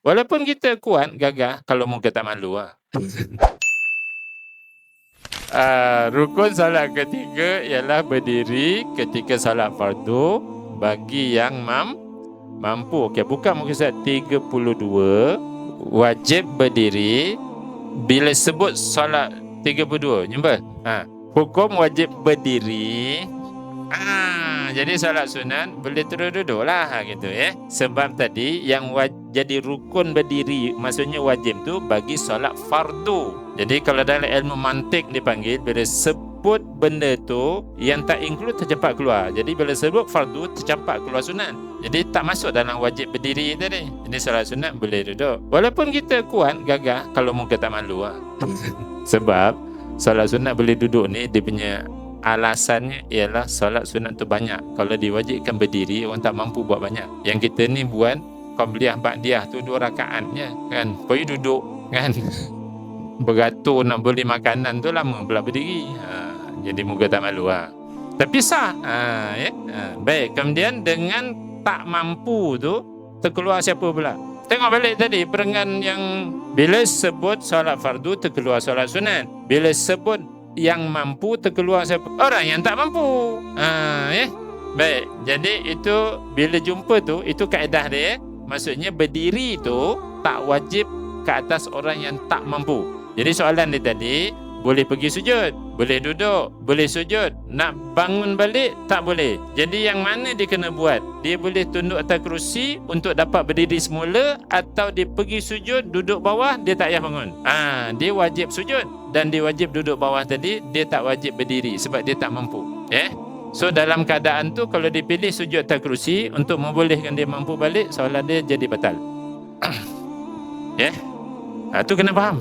Walaupun kita kuat, gagah, kalau muka tak malu lah. Rukun solat ketiga ialah berdiri ketika solat fardu bagi yang mampu. Okey, buka muka surat 32, wajib berdiri bila sebut solat 32. Jumpa? Hukum wajib berdiri. Jadi solat sunat boleh terus duduk lah gitu ya. Sebab tadi yang jadi rukun berdiri maksudnya wajib tu bagi solat fardu. Jadi kalau dalam ilmu mantik dipanggil bila sebut benda tu yang tak include tercampak keluar. Jadi bila sebut fardu tercampak keluar sunat. Jadi tak masuk dalam wajib berdiri tadi. Jadi solat sunat boleh duduk. Walaupun kita kuat, gagah, kalau muka tak malu lah. Sebab solat sunat boleh duduk ni dia punya alasannya ialah solat sunat tu banyak. Kalau diwajibkan berdiri, orang tak mampu buat banyak. Yang kita ni buat qabliyah ba'diyah tu 2 rakaat je kan. Pergi duduk kan. Beratur nak beli makanan tu lama pula berdiri. Jadi muka tak malu lah. Tapi sah. Baik, kemudian dengan tak mampu tu terkeluar siapa pula? Tengok balik tadi perengan yang bila sebut solat fardu terkeluar solat sunat. Bila sebut yang mampu terkeluar siapa? Orang yang tak mampu. Baik, jadi itu bila jumpa tu, itu kaedah dia. Maksudnya berdiri tu tak wajib ke atas orang yang tak mampu. Jadi soalan dia tadi, boleh pergi sujud, boleh duduk, boleh sujud, nak bangun balik tak boleh. Jadi yang mana dia kena buat? Dia boleh tunduk atas kerusi untuk dapat berdiri semula, atau dia pergi sujud, duduk bawah, dia tak payah bangun. Dia wajib sujud dan dia wajib duduk bawah tadi, dia tak wajib berdiri sebab dia tak mampu. So dalam keadaan tu kalau dipilih sujud atas kerusi untuk membolehkan dia mampu balik, soalan dia jadi batal. Tu kena faham.